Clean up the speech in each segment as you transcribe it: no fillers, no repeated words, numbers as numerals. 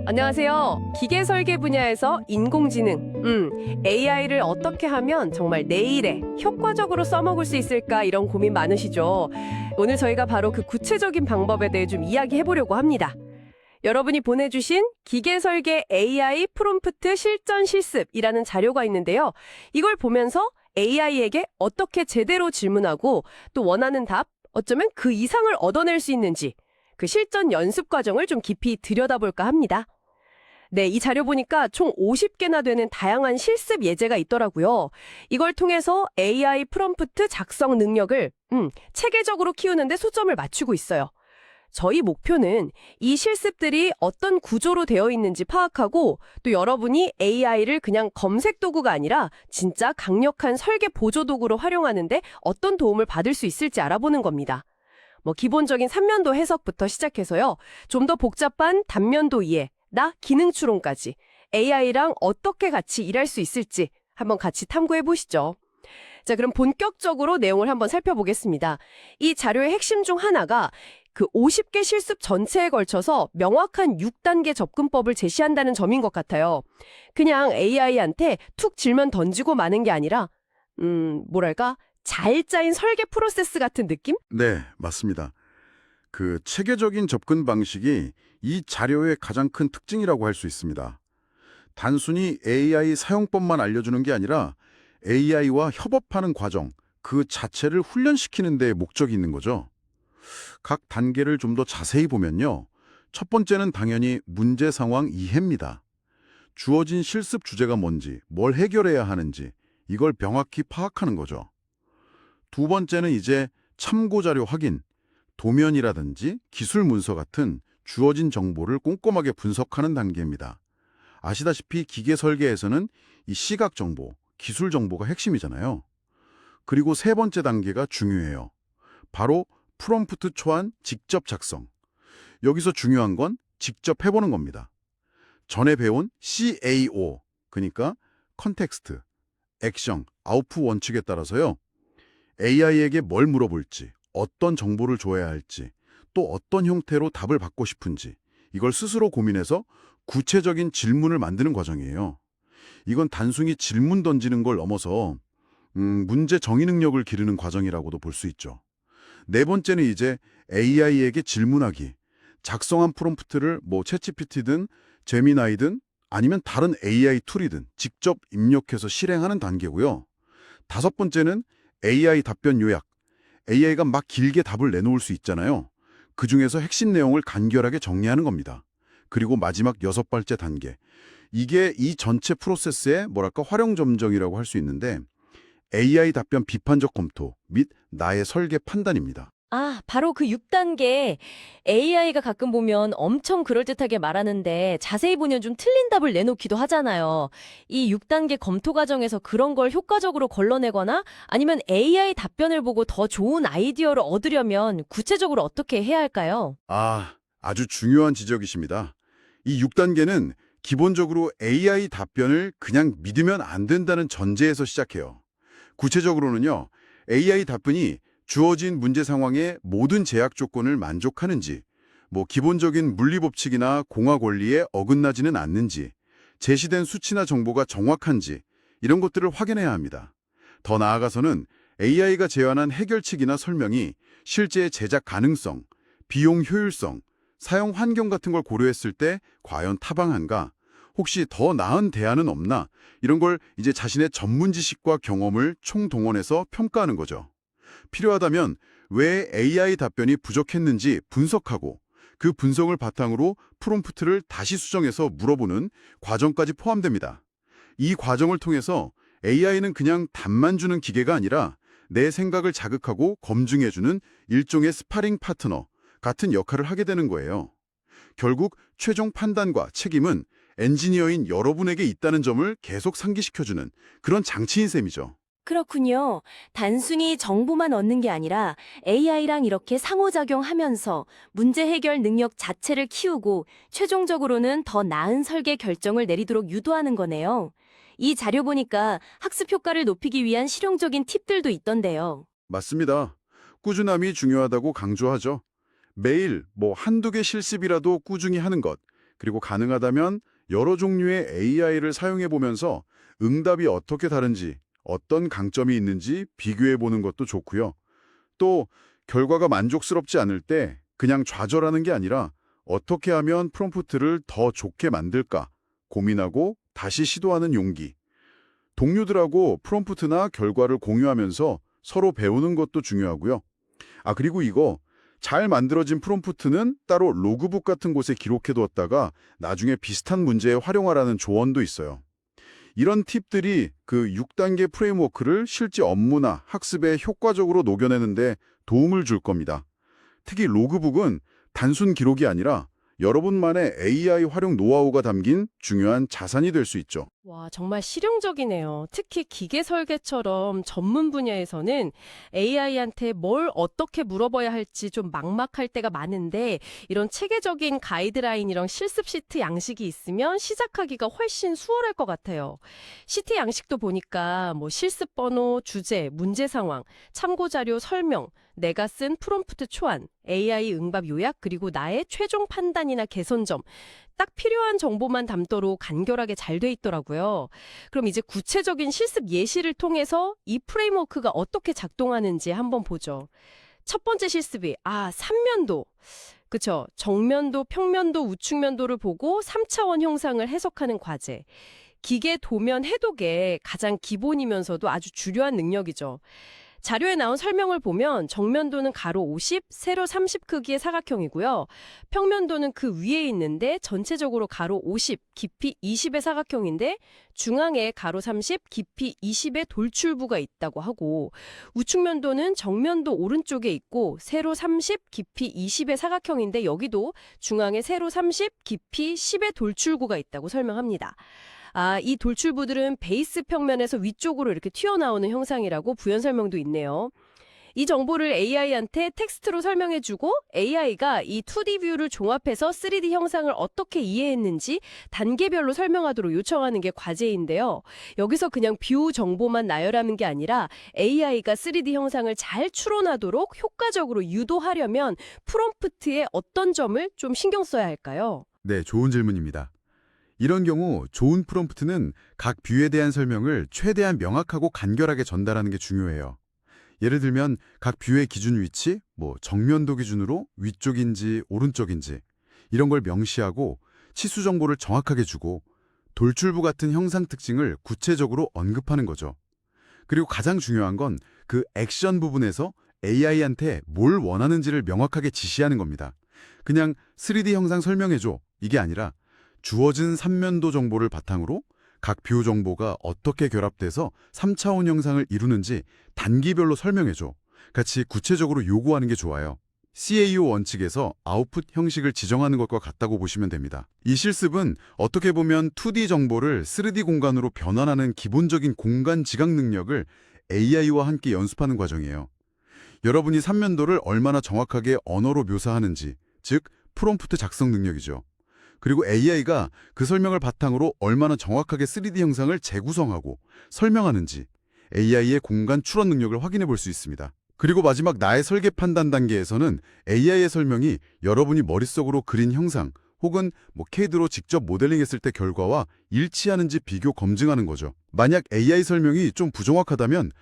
안녕하세요. 기계 설계 분야에서 인공지능, AI를 어떻게 하면 정말 내일에 효과적으로 써먹을 수 있을까 이런 고민 많으시죠? 오늘 저희가 바로 그 구체적인 방법에 대해 좀 이야기해 보려고 합니다. 여러분이 보내주신 기계 설계 AI 프롬프트 실전 실습이라는 자료가 있는데요. 이걸 보면서 AI에게 어떻게 제대로 질문하고 또 원하는 답, 어쩌면 그 이상을 얻어낼 수 있는지 그 실전 연습 과정을 좀 깊이 들여다볼까 합니다. 네, 이 자료 보니까 총 50개나 되는 다양한 실습 예제가 있더라고요. 이걸 통해서 AI 프롬프트 작성 능력을 체계적으로 키우는데 초점을 맞추고 있어요. 저희 목표는 이 실습들이 어떤 구조로 되어 있는지 파악하고 또 여러분이 AI를 그냥 검색 도구가 아니라 진짜 강력한 설계 보조 도구로 활용하는데 어떤 도움을 받을 수 있을지 알아보는 겁니다. 기본적인 삼면도 해석부터 시작해서요. 좀 더 복잡한 단면도 이해, 나 기능 추론까지 AI랑 어떻게 같이 일할 수 있을지 한번 같이 탐구해 보시죠. 자, 그럼 본격적으로 내용을 한번 살펴보겠습니다. 이 자료의 핵심 중 하나가 그 50개 실습 전체에 걸쳐서 명확한 6단계 접근법을 제시한다는 점인 것 같아요. 그냥 AI한테 툭 질문 던지고 마는 게 아니라 뭐랄까 잘 짜인 설계 프로세스 같은 느낌? 네, 맞습니다. 그 체계적인 접근 방식이 이 자료의 가장 큰 특징이라고 할 수 있습니다. 단순히 AI 사용법만 알려주는 게 아니라 AI와 협업하는 과정, 그 자체를 훈련시키는 데 목적이 있는 거죠. 각 단계를 좀 더 자세히 보면요. 첫 번째는 당연히 문제 상황 이해입니다. 주어진 실습 주제가 뭔지, 뭘 해결해야 하는지 이걸 명확히 파악하는 거죠. 두 번째는 이제 참고 자료 확인, 도면이라든지 기술 문서 같은 주어진 정보를 꼼꼼하게 분석하는 단계입니다. 아시다시피 기계 설계에서는 이 시각 정보, 기술 정보가 핵심이잖아요. 그리고 세 번째 단계가 중요해요. 바로 프롬프트 초안 직접 작성. 여기서 중요한 건 직접 해보는 겁니다. 전에 배운 CAO, 그러니까 컨텍스트, 액션, 아웃풋 원칙에 따라서요. AI에게 뭘 물어볼지, 어떤 정보를 줘야 할지, 또 어떤 형태로 답을 받고 싶은지 이걸 스스로 고민해서 구체적인 질문을 만드는 과정이에요. 이건 단순히 질문 던지는 걸 넘어서 문제 정의 능력을 기르는 과정이라고도 볼 수 있죠. 네 번째는 이제 AI에게 질문하기. 작성한 프롬프트를 챗GPT든 제미나이든 아니면 다른 AI 툴이든 직접 입력해서 실행하는 단계고요. 다섯 번째는 AI 답변 요약. AI가 막 길게 답을 내놓을 수 있잖아요. 그중에서 핵심 내용을 간결하게 정리하는 겁니다. 그리고 마지막 여섯 번째 단계. 이게 이 전체 프로세스의 활용 점정이라고 할 수 있는데 AI 답변 비판적 검토 및 나의 설계 판단입니다. 아, 바로 그 6단계. AI가 가끔 보면 엄청 그럴듯하게 말하는데 자세히 보면 좀 틀린 답을 내놓기도 하잖아요. 이 6단계 검토 과정에서 그런 걸 효과적으로 걸러내거나 아니면 AI 답변을 보고 더 좋은 아이디어를 얻으려면 구체적으로 어떻게 해야 할까요? 아주 중요한 지적이십니다. 이 6단계는 기본적으로 AI 답변을 그냥 믿으면 안 된다는 전제에서 시작해요. 구체적으로는요, AI 답변이 주어진 문제 상황의 모든 제약 조건을 만족하는지, 기본적인 물리 법칙이나 공화 권리에 어긋나지는 않는지, 제시된 수치나 정보가 정확한지 이런 것들을 확인해야 합니다. 더 나아가서는 AI가 제안한 해결책이나 설명이 실제 제작 가능성, 비용 효율성, 사용 환경 같은 걸 고려했을 때 과연 타당한가? 혹시 더 나은 대안은 없나? 이런 걸 이제 자신의 전문 지식과 경험을 총동원해서 평가하는 거죠. 필요하다면 왜 AI 답변이 부족했는지 분석하고 그 분석을 바탕으로 프롬프트를 다시 수정해서 물어보는 과정까지 포함됩니다. 이 과정을 통해서 AI는 그냥 답만 주는 기계가 아니라 내 생각을 자극하고 검증해주는 일종의 스파링 파트너 같은 역할을 하게 되는 거예요. 결국 최종 판단과 책임은 엔지니어인 여러분에게 있다는 점을 계속 상기시켜주는 그런 장치인 셈이죠. 그렇군요. 단순히 정보만 얻는 게 아니라 AI랑 이렇게 상호작용하면서 문제 해결 능력 자체를 키우고 최종적으로는 더 나은 설계 결정을 내리도록 유도하는 거네요. 이 자료 보니까 학습 효과를 높이기 위한 실용적인 팁들도 있던데요. 맞습니다. 꾸준함이 중요하다고 강조하죠. 매일 한두 개 실습이라도 꾸준히 하는 것, 그리고 가능하다면 여러 종류의 AI를 사용해 보면서 응답이 어떻게 다른지, 어떤 강점이 있는지 비교해 보는 것도 좋고요. 또 결과가 만족스럽지 않을 때 그냥 좌절하는 게 아니라 어떻게 하면 프롬프트를 더 좋게 만들까 고민하고 다시 시도하는 용기. 동료들하고 프롬프트나 결과를 공유하면서 서로 배우는 것도 중요하고요. 그리고 이거 잘 만들어진 프롬프트는 따로 로그북 같은 곳에 기록해두었다가 나중에 비슷한 문제에 활용하라는 조언도 있어요. 이런 팁들이 그 6단계 프레임워크를 실제 업무나 학습에 효과적으로 녹여내는데 도움을 줄 겁니다. 특히 로그북은 단순 기록이 아니라 여러분만의 AI 활용 노하우가 담긴 중요한 자산이 될 수 있죠. 와, 정말 실용적이네요. 특히 기계 설계처럼 전문 분야에서는 AI한테 뭘 어떻게 물어봐야 할지 좀 막막할 때가 많은데 이런 체계적인 가이드라인이랑 실습 시트 양식이 있으면 시작하기가 훨씬 수월할 것 같아요. 시트 양식도 보니까 뭐 실습 번호, 주제, 문제 상황, 참고 자료 설명, 내가 쓴 프롬프트 초안, AI 응답 요약, 그리고 나의 최종 판단이나 개선점, 딱 필요한 정보만 담도록 간결하게 잘 돼 있더라고요. 그럼 이제 구체적인 실습 예시를 통해서 이 프레임워크가 어떻게 작동하는지 한번 보죠. 첫 번째 실습이 삼면도. 그쵸? 정면도, 평면도, 우측면도를 보고 3차원 형상을 해석하는 과제. 기계 도면 해독의 가장 기본이면서도 아주 주요한 능력이죠. 자료에 나온 설명을 보면 정면도는 가로 50, 세로 30 크기의 사각형이고요. 평면도는 그 위에 있는데 전체적으로 가로 50, 깊이 20의 사각형인데 중앙에 가로 30, 깊이 20의 돌출부가 있다고 하고 우측면도는 정면도 오른쪽에 있고 세로 30, 깊이 20의 사각형인데 여기도 중앙에 세로 30, 깊이 10의 돌출구가 있다고 설명합니다. 이 돌출부들은 베이스 평면에서 위쪽으로 이렇게 튀어나오는 형상이라고 부연 설명도 있네요. 이 정보를 AI한테 텍스트로 설명해주고 AI가 이 2D 뷰를 종합해서 3D 형상을 어떻게 이해했는지 단계별로 설명하도록 요청하는 게 과제인데요. 여기서 그냥 뷰 정보만 나열하는 게 아니라 AI가 3D 형상을 잘 추론하도록 효과적으로 유도하려면 프롬프트에 어떤 점을 좀 신경 써야 할까요? 네, 좋은 질문입니다. 이런 경우 좋은 프롬프트는 각 뷰에 대한 설명을 최대한 명확하고 간결하게 전달하는 게 중요해요. 예를 들면 각 뷰의 기준 위치, 정면도 기준으로 위쪽인지 오른쪽인지 이런 걸 명시하고 치수 정보를 정확하게 주고 돌출부 같은 형상 특징을 구체적으로 언급하는 거죠. 그리고 가장 중요한 건 그 액션 부분에서 AI한테 뭘 원하는지를 명확하게 지시하는 겁니다. 그냥 3D 형상 설명해줘 이게 아니라 주어진 3면도 정보를 바탕으로 각 뷰 정보가 어떻게 결합돼서 3차원 형상을 이루는지 단기별로 설명해줘. 같이 구체적으로 요구하는 게 좋아요. CAO 원칙에서 아웃풋 형식을 지정하는 것과 같다고 보시면 됩니다. 이 실습은 어떻게 보면 2D 정보를 3D 공간으로 변환하는 기본적인 공간 지각 능력을 AI와 함께 연습하는 과정이에요. 여러분이 3면도를 얼마나 정확하게 언어로 묘사하는지, 즉 프롬프트 작성 능력이죠. 그리고 AI가 그 설명을 바탕으로 얼마나 정확하게 3D 형상을 재구성하고 설명하는지 AI의 공간 추론 능력을 확인해 볼 수 있습니다. 그리고 마지막 나의 설계 판단 단계에서는 AI의 설명이 여러분이 머릿속으로 그린 형상 혹은 CAD로 직접 모델링했을 때 결과와 일치하는지 비교 검증하는 거죠. 만약 AI 설명이 좀 부정확하다면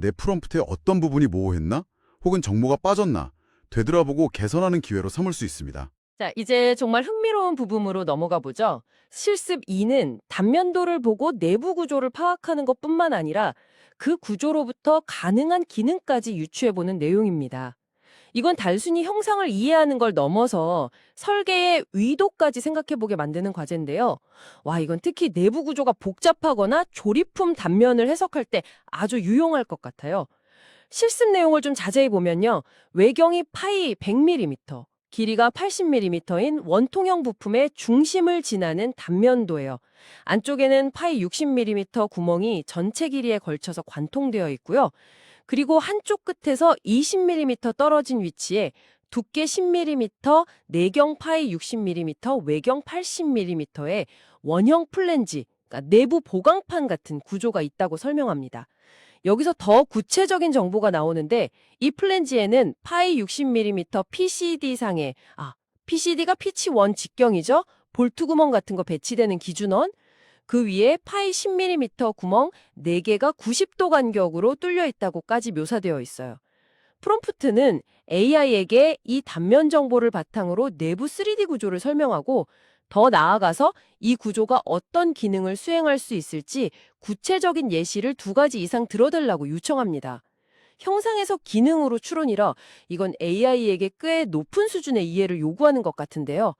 내 프롬프트의 어떤 부분이 모호했나? 혹은 정보가 빠졌나? 되돌아보고 개선하는 기회로 삼을 수 있습니다. 자, 이제 정말 흥미로운 부분으로 넘어가 보죠. 실습 2는 단면도를 보고 내부 구조를 파악하는 것뿐만 아니라 그 구조로부터 가능한 기능까지 유추해보는 내용입니다. 이건 단순히 형상을 이해하는 걸 넘어서 설계의 의도까지 생각해보게 만드는 과제인데요. 이건 특히 내부 구조가 복잡하거나 조립품 단면을 해석할 때 아주 유용할 것 같아요. 실습 내용을 좀 자세히 보면요. 외경이 파이 100mm, 길이가 80mm인 원통형 부품의 중심을 지나는 단면도예요. 안쪽에는 파이 60mm 구멍이 전체 길이에 걸쳐서 관통되어 있고요. 그리고 한쪽 끝에서 20mm 떨어진 위치에 두께 10mm, 내경 파이 60mm, 외경 80mm의 원형 플랜지, 그러니까 내부 보강판 같은 구조가 있다고 설명합니다. 여기서 더 구체적인 정보가 나오는데 이 플랜지에는 파이 60mm PCD상에 PCD가 피치 1 직경이죠. 볼트 구멍 같은 거 배치되는 기준원, 그 위에 파이 10mm 구멍 4개가 90도 간격으로 뚫려 있다고까지 묘사되어 있어요. 프롬프트는 AI에게 이 단면 정보를 바탕으로 내부 3D 구조를 설명하고 더 나아가서 이 구조가 어떤 기능을 수행할 수 있을지 구체적인 예시를 2가지 이상 들어달라고 요청합니다. 형상에서 기능으로 추론이라 이건 AI에게 꽤 높은 수준의 이해를 요구하는 것 같은데요.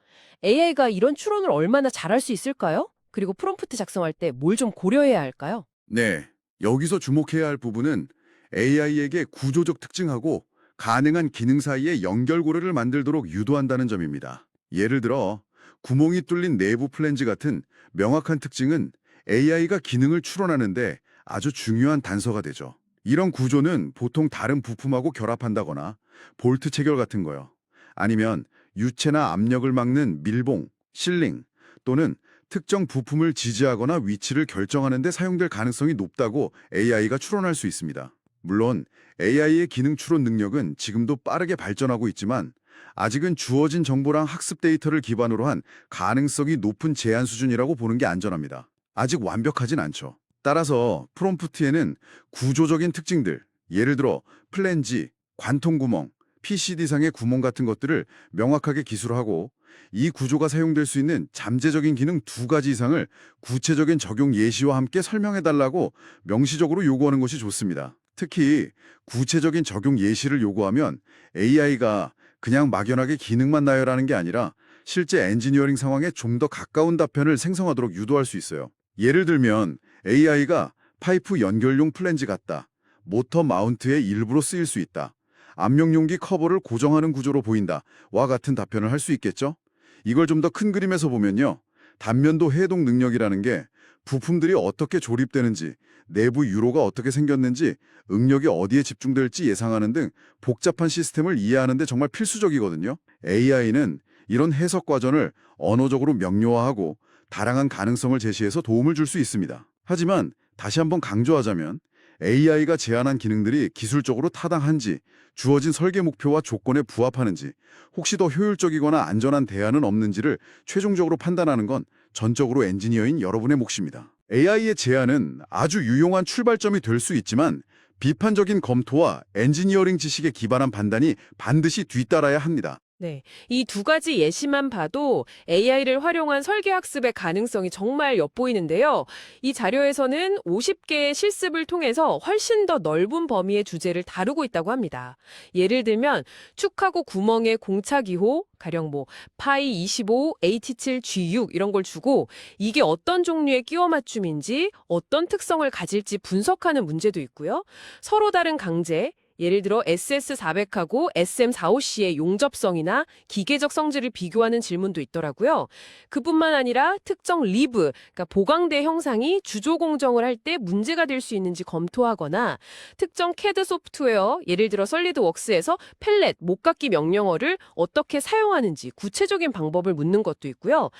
AI가 이런 추론을 얼마나 잘할 수 있을까요? 그리고 프롬프트 작성할 때 뭘 좀 고려해야 할까요? 네, 여기서 주목해야 할 부분은 AI에게 구조적 특징하고 가능한 기능 사이의 연결고리를 만들도록 유도한다는 점입니다. 예를 들어 구멍이 뚫린 내부 플랜지 같은 명확한 특징은 AI가 기능을 추론하는데 아주 중요한 단서가 되죠. 이런 구조는 보통 다른 부품하고 결합한다거나 볼트 체결 같은 거요. 아니면 유체나 압력을 막는 밀봉, 실링 또는 특정 부품을 지지하거나 위치를 결정하는 데 사용될 가능성이 높다고 AI가 추론할 수 있습니다. 물론 AI의 기능 추론 능력은 지금도 빠르게 발전하고 있지만 아직은 주어진 정보랑 학습 데이터를 기반으로 한 가능성이 높은 제한 수준이라고 보는 게 안전합니다. 아직 완벽하진 않죠. 따라서 프롬프트에는 구조적인 특징들, 예를 들어 플랜지, 관통구멍, PCD상의 구멍 같은 것들을 명확하게 기술하고 이 구조가 사용될 수 있는 잠재적인 기능 2가지 이상을 구체적인 적용 예시와 함께 설명해달라고 명시적으로 요구하는 것이 좋습니다. 특히 구체적인 적용 예시를 요구하면 AI가 그냥 막연하게 기능만 나열하는 게 아니라 실제 엔지니어링 상황에 좀 더 가까운 답변을 생성하도록 유도할 수 있어요. 예를 들면 AI가 파이프 연결용 플랜지 같다. 모터 마운트에 일부러 쓰일 수 있다. 압력용기 커버를 고정하는 구조로 보인다. 와 같은 답변을 할 수 있겠죠? 이걸 좀 더 큰 그림에서 보면요. 단면도 해동 능력이라는 게 부품들이 어떻게 조립되는지, 내부 유로가 어떻게 생겼는지, 응력이 어디에 집중될지 예상하는 등 복잡한 시스템을 이해하는 데 정말 필수적이거든요. AI는 이런 해석 과정을 언어적으로 명료화하고 다양한 가능성을 제시해서 도움을 줄 수 있습니다. 하지만 다시 한번 강조하자면 AI가 제안한 기능들이 기술적으로 타당한지, 주어진 설계 목표와 조건에 부합하는지, 혹시 더 효율적이거나 안전한 대안은 없는지를 최종적으로 판단하는 건 전적으로 엔지니어인 여러분의 몫입니다. AI의 제안은 아주 유용한 출발점이 될 수 있지만 비판적인 검토와 엔지니어링 지식에 기반한 판단이 반드시 뒤따라야 합니다. 네, 이 2가지 예시만 봐도 AI를 활용한 설계학습의 가능성이 정말 엿보이는데요. 이 자료에서는 50개의 실습을 통해서 훨씬 더 넓은 범위의 주제를 다루고 있다고 합니다. 예를 들면 축하고 구멍의 공차기호, 가령 파이 25, AT7, G6 이런 걸 주고 이게 어떤 종류의 끼워 맞춤인지 어떤 특성을 가질지 분석하는 문제도 있고요. 서로 다른 강제, 예를 들어 SS400하고 SM45C의 용접성이나 기계적 성질을 비교하는 질문도 있더라고요. 그뿐만 아니라 특정 리브, 그러니까 보강대 형상이 주조 공정을 할 때 문제가 될 수 있는지 검토하거나 특정 CAD 소프트웨어, 예를 들어 솔리드웍스에서 펠렛, 목깎이 명령어를 어떻게 사용하는지 구체적인 방법을 묻는 것도 있고요.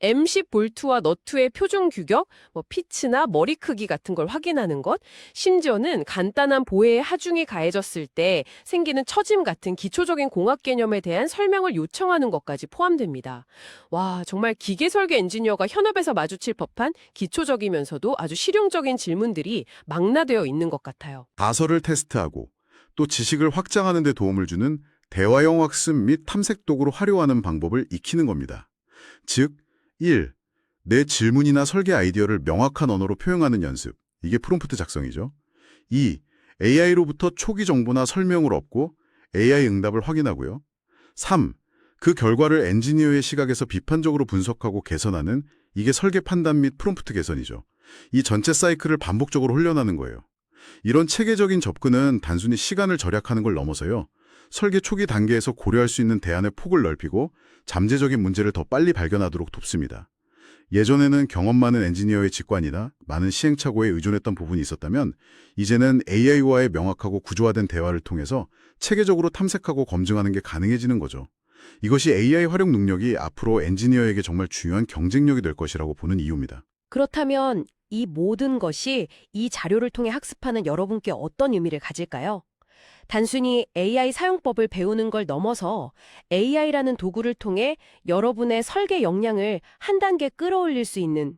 M10 볼트와 너트의 표준 규격, 피치나 머리 크기 같은 걸 확인하는 것, 심지어는 간단한 보해에 하중이 가해졌을 때 생기는 처짐 같은 기초적인 공학 개념에 대한 설명을 요청하는 것까지 포함됩니다. 와, 정말 기계 설계 엔지니어가 현업에서 마주칠 법한 기초적이면서도 아주 실용적인 질문들이 망라되어 있는 것 같아요. 가설을 테스트하고 또 지식을 확장하는 데 도움을 주는 대화형 학습 및 탐색 도구로 활용하는 방법을 익히는 겁니다. 즉, 1. 내 질문이나 설계 아이디어를 명확한 언어로 표현하는 연습. 이게 프롬프트 작성이죠. 2. AI로부터 초기 정보나 설명을 얻고 AI 응답을 확인하고요. 3. 그 결과를 엔지니어의 시각에서 비판적으로 분석하고 개선하는 이게 설계 판단 및 프롬프트 개선이죠. 이 전체 사이클을 반복적으로 훈련하는 거예요. 이런 체계적인 접근은 단순히 시간을 절약하는 걸 넘어서요. 설계 초기 단계에서 고려할 수 있는 대안의 폭을 넓히고 잠재적인 문제를 더 빨리 발견하도록 돕습니다. 예전에는 경험 많은 엔지니어의 직관이나 많은 시행착오에 의존했던 부분이 있었다면 이제는 AI와의 명확하고 구조화된 대화를 통해서 체계적으로 탐색하고 검증하는 게 가능해지는 거죠. 이것이 AI 활용 능력이 앞으로 엔지니어에게 정말 중요한 경쟁력이 될 것이라고 보는 이유입니다. 그렇다면 이 모든 것이 이 자료를 통해 학습하는 여러분께 어떤 의미를 가질까요? 단순히 AI 사용법을 배우는 걸 넘어서 AI라는 도구를 통해 여러분의 설계 역량을 한 단계 끌어올릴 수 있는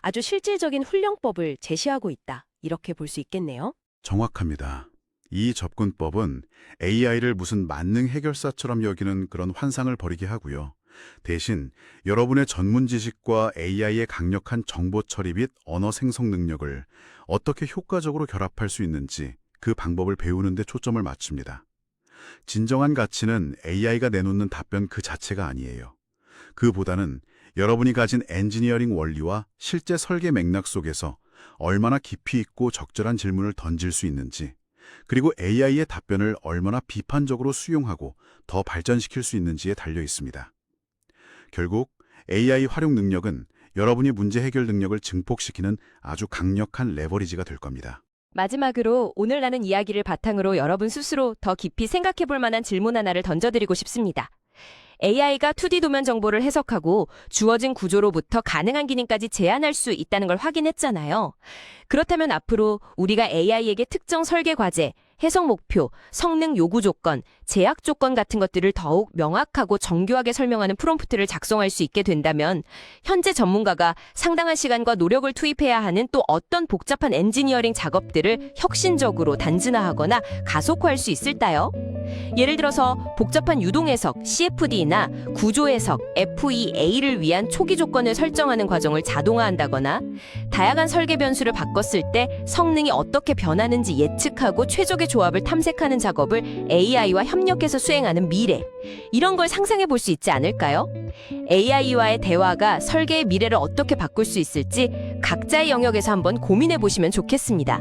아주 실질적인 훈련법을 제시하고 있다. 이렇게 볼 수 있겠네요. 정확합니다. 이 접근법은 AI를 무슨 만능 해결사처럼 여기는 그런 환상을 버리게 하고요. 대신 여러분의 전문 지식과 AI의 강력한 정보 처리 및 언어 생성 능력을 어떻게 효과적으로 결합할 수 있는지 그 방법을 배우는 데 초점을 맞춥니다. 진정한 가치는 AI가 내놓는 답변 그 자체가 아니에요. 그보다는 여러분이 가진 엔지니어링 원리와 실제 설계 맥락 속에서 얼마나 깊이 있고 적절한 질문을 던질 수 있는지, 그리고 AI의 답변을 얼마나 비판적으로 수용하고 더 발전시킬 수 있는지에 달려 있습니다. 결국 AI 활용 능력은 여러분이 문제 해결 능력을 증폭시키는 아주 강력한 레버리지가 될 겁니다. 마지막으로 오늘 나눈 이야기를 바탕으로 여러분 스스로 더 깊이 생각해 볼 만한 질문 하나를 던져드리고 싶습니다. AI가 2D 도면 정보를 해석하고 주어진 구조로부터 가능한 기능까지 제한할 수 있다는 걸 확인했잖아요. 그렇다면 앞으로 우리가 AI에게 특정 설계 과제, 해석 목표, 성능 요구 조건, 제약 조건 같은 것들을 더욱 명확하고 정교하게 설명하는 프롬프트를 작성할 수 있게 된다면 현재 전문가가 상당한 시간과 노력을 투입해야 하는 또 어떤 복잡한 엔지니어링 작업들을 혁신적으로 단순화하거나 가속화할 수 있을까요? 예를 들어서 복잡한 유동 해석, CFD나 구조 해석, FEA를 위한 초기 조건을 설정하는 과정을 자동화한다거나 다양한 설계 변수를 바꿨을 때 성능이 어떻게 변하는지 예측하고 최적의 조합을 탐색하는 작업을 AI와 협력해서 수행하는 미래, 이런 걸 상상해 볼 수 있지 않을까요? AI와의 대화가 설계의 미래를 어떻게 바꿀 수 있을지 각자의 영역에서 한번 고민해 보시면 좋겠습니다.